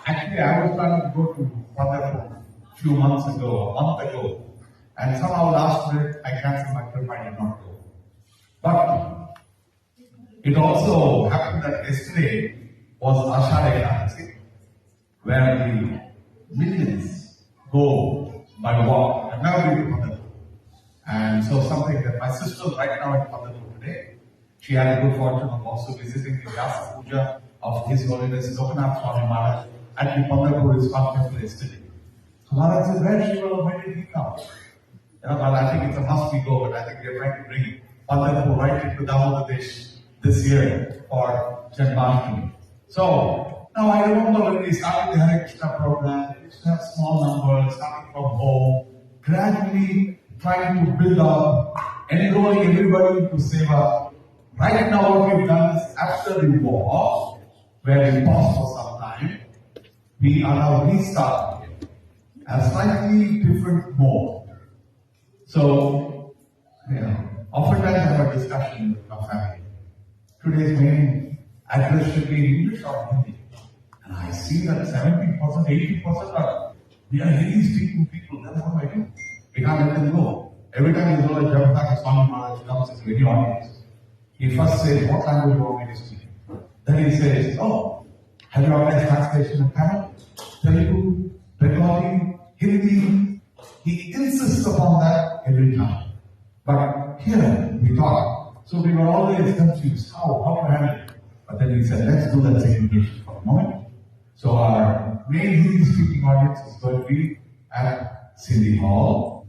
actually, I was planning to go to Pandharpur a few months ago, a month ago, and somehow last minute I canceled my trip. I did not go. But it also happened that yesterday was Ashadha Ekadasi, where the millions go by walk. I've never been to Pandharpur. And so something that my sister is right now at Pandharpur today. She had a good fortune of also visiting the Vyasa Puja of His Holiness Lokanath Swami Maharaj at the Pandharpur ISKCON temple yesterday. So Maharaj said, where did he come? Well, I think it's a must we go, but I think we're trying to bring Pandharpur right into Damodardesh this year for Janmashtami. So, now I remember when we started the Hare Krishna program, we used to have small numbers, starting from home, gradually trying to build up, enrolling everybody into Seva. Right now what we've done is, after the war, where we paused for some time, we are now restarting a slightly different mode. So, oftentimes I have a discussion with my family. Today's main address should be in English or Hindi. And I see that 70%, 80% we are Hindi speaking people. That's what I do. We can't let them go. Every time you go to Jagannath Swami Maharaj comes to any audience, he first says, what language do you want me to speak? Then he says, have you organized translation in Tamil, Telugu, Bengali, Hindi? He insists upon that every time. But here we thought, so we were always confused how to handle it. But then he said, let's do that segregation for a moment. So our main Hindi speaking audience is going to be at City Hall.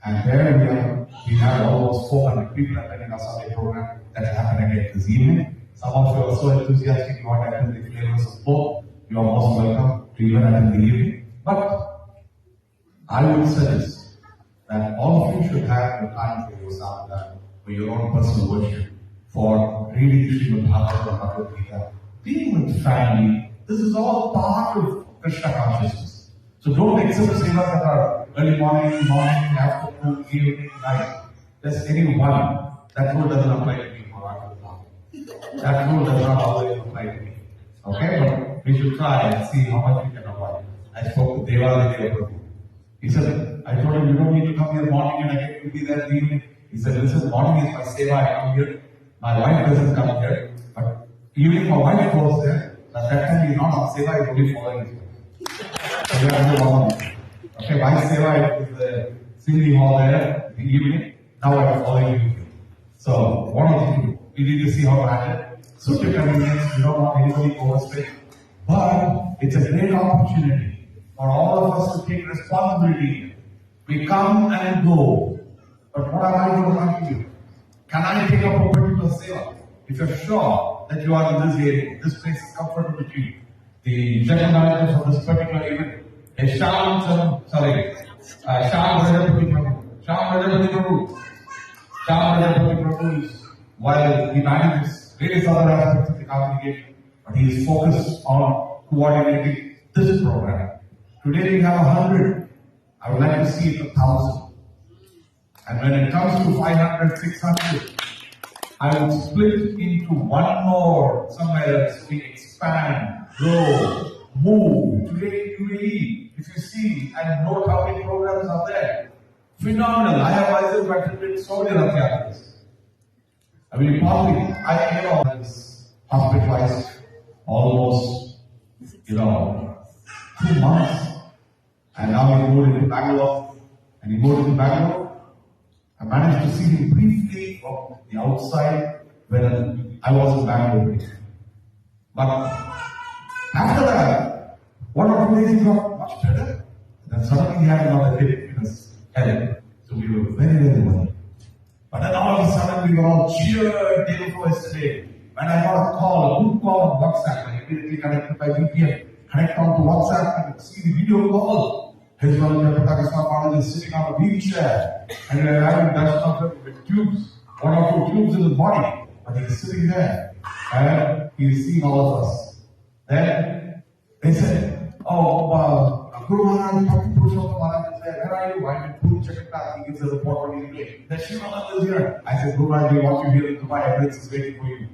And there we have almost 400 people attending our Sunday program that is happening again this evening. Some of you are so enthusiastic you want to attend the flavors of both. You are most welcome to even attend the evening. But I would suggest that all of you should have your time for your sadhana, for your own personal worship, for reading Srimad Bhagavatam and Bhagavad Gita, being with family. This is all part of Krishna consciousness. So don't accept sevas that are early morning, afternoon, evening, night. Just any one. That rule doesn't apply to me. That rule does not always apply to me. Okay? But we should try and see how much we can avoid. I spoke to Deva Prabhu. He said, I told him, you don't need to come here morning and again you'll be there in the evening. He said, listen, morning is my seva, I come here. My wife doesn't come here. But evening my wife goes there. At that time he's not on seva, he's only following his wife. So we have to one. Okay, my seva is the Sindhi hall there in the evening. Now I'm following you. So what do you do? We need to see how to handle it. Suit your convenience, you don't want anybody overstretched. But it's a great opportunity for all of us to take responsibility. We come and go. But what am I going to ask you? Can I take up a particular seva? If you're sure that you are in this area, this place is comfortable to you, the general manager for this particular event is Shyam Rajapati Prabhu. Shyam Rajapati Prabhu is, while he manages various other aspects of the congregation, but he is focused on coordinating this program. Today we have 100. I would like to see it 1,000. And when it comes to 500, 600, I will split into one more somewhere else. We expand, grow, move. Today in UAE, if you see and note how many programs are there, phenomenal. I have myself attended so many Rath Yatras. I mean, probably I was hospitalized almost 2 months, and now he moved into Bangalore, and he moved into Bangalore. I managed to see him briefly from the outside when I was in Bangalore. But after that, 1 or 2 days he got much better. Then suddenly he had another hit in his head. So we were very, very worried. But then all of a sudden we were all cheered day before yesterday. When I got a call, a good call on WhatsApp, I immediately connected by VPN, connect on to WhatsApp and see the video call. His brother Patakasma is sitting on a wheelchair and we are having darshan with tubes, 1 or 2 tubes in his body, but he is sitting there and he is seeing all of us. Then they said, "Oh, Guru Maharaj, Purushottam Maharaj is there. Where are you?" I went to Jakarta. He gives a report on English. Then Shiva Maharaj is here. I said, "Guru Maharaj, we want you here in Dubai. Everything is waiting for you."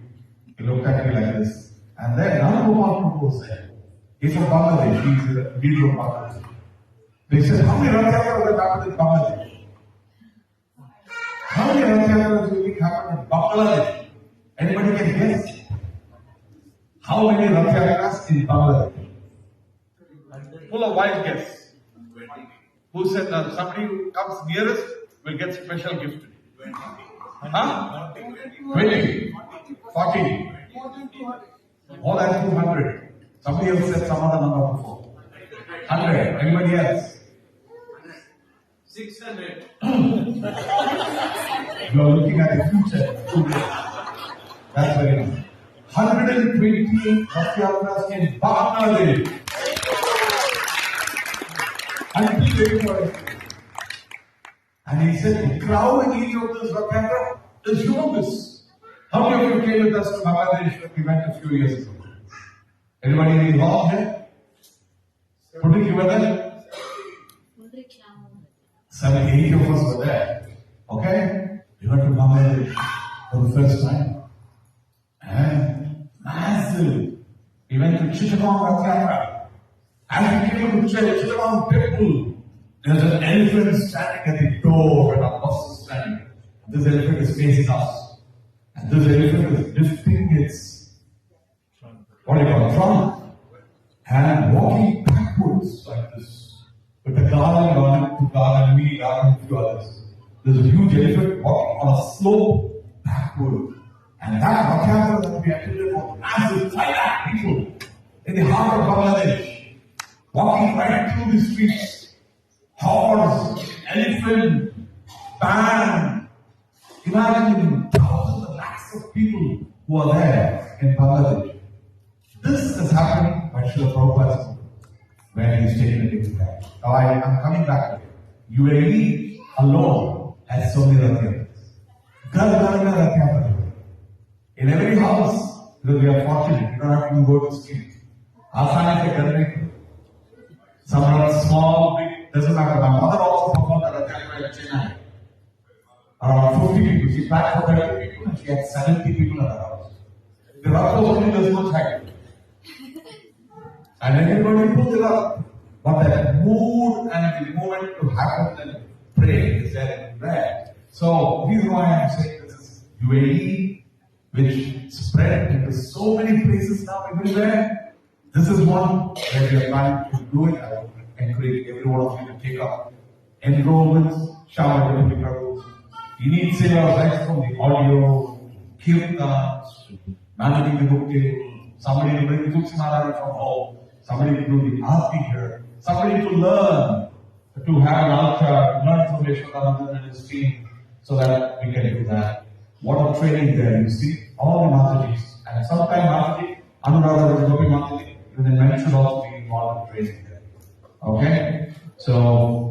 He looked at me like this. And then Nanagopal Prabhu was there. He's from Bangladesh. He's a leader of Bangladesh. They said, "How many Rath Yatras have happened in Bangladesh? How many Rath Yatras do you think happened in Bangladesh? Anybody can guess? How many Rath Yatras in Bangladesh?" Full of wild guess. Who said that somebody who comes nearest will get special gift? Huh? 20? 40? More than 200. Somebody else said some other number before. 100. Anybody else? 600. You are looking at the future. That's very nice. 120 Rath Yatras in Bangladesh. And he said, the crowd in each of those Rath Yatra is humongous. How many of you came with us to Bangladesh when we went a few years ago? Anybody in the hall here? Putting you were there? 7, 8 of us were there. Okay? We went to Bangladesh for the first time. And massive. We went to Chittagong Rath Yatra. As we came to Chittagong temple, there's an elephant standing at the door when our bus is standing. This elephant is facing us. And this elephant is lifting its, trunk, and walking backwards like this. With a garland on it, to garland me, garland a few others. There's a huge elephant walking on a slope backward. And that Rath Yatra that we attended was massive, 5 lakh people in the heart of Bangladesh, walking right through the streets. Horse, elephant, band. Imagine thousands of lakhs of people who are there in Bangladesh. This is happening by Srila Prabhupada's when he's taking a gift back. Now I'm coming back to it. UAE alone has so many Rath Yatras. In every house, because we are fortunate, you don't have to go to the street. Some are small, big, doesn't matter. My mother also performed at Rath Yatra in Chennai. Around 50 people. She packed for 30 people and she had 70 people in her house. The Rath was only this much height. And everybody pulled it up. But that mood and the moment to happen and pray is there everywhere. So, the reason why I'm saying this is UAE, which spread into so many places now everywhere. This is one where we are planning to do it. I would encourage every one of you to take up enrollments, shower different. You need savers right from the audio, kirtans, managing the book table, somebody to bring Tulsi Maharaj from home, somebody to do the aarti here, somebody to learn, to have an altar, learn from Yeshwananda and his team, so that we can do that. What a training there, you see, all the Matajis. And sometime Mataji, Anuradha Gopi Mataji, then men should also be involved in training there. Okay? So,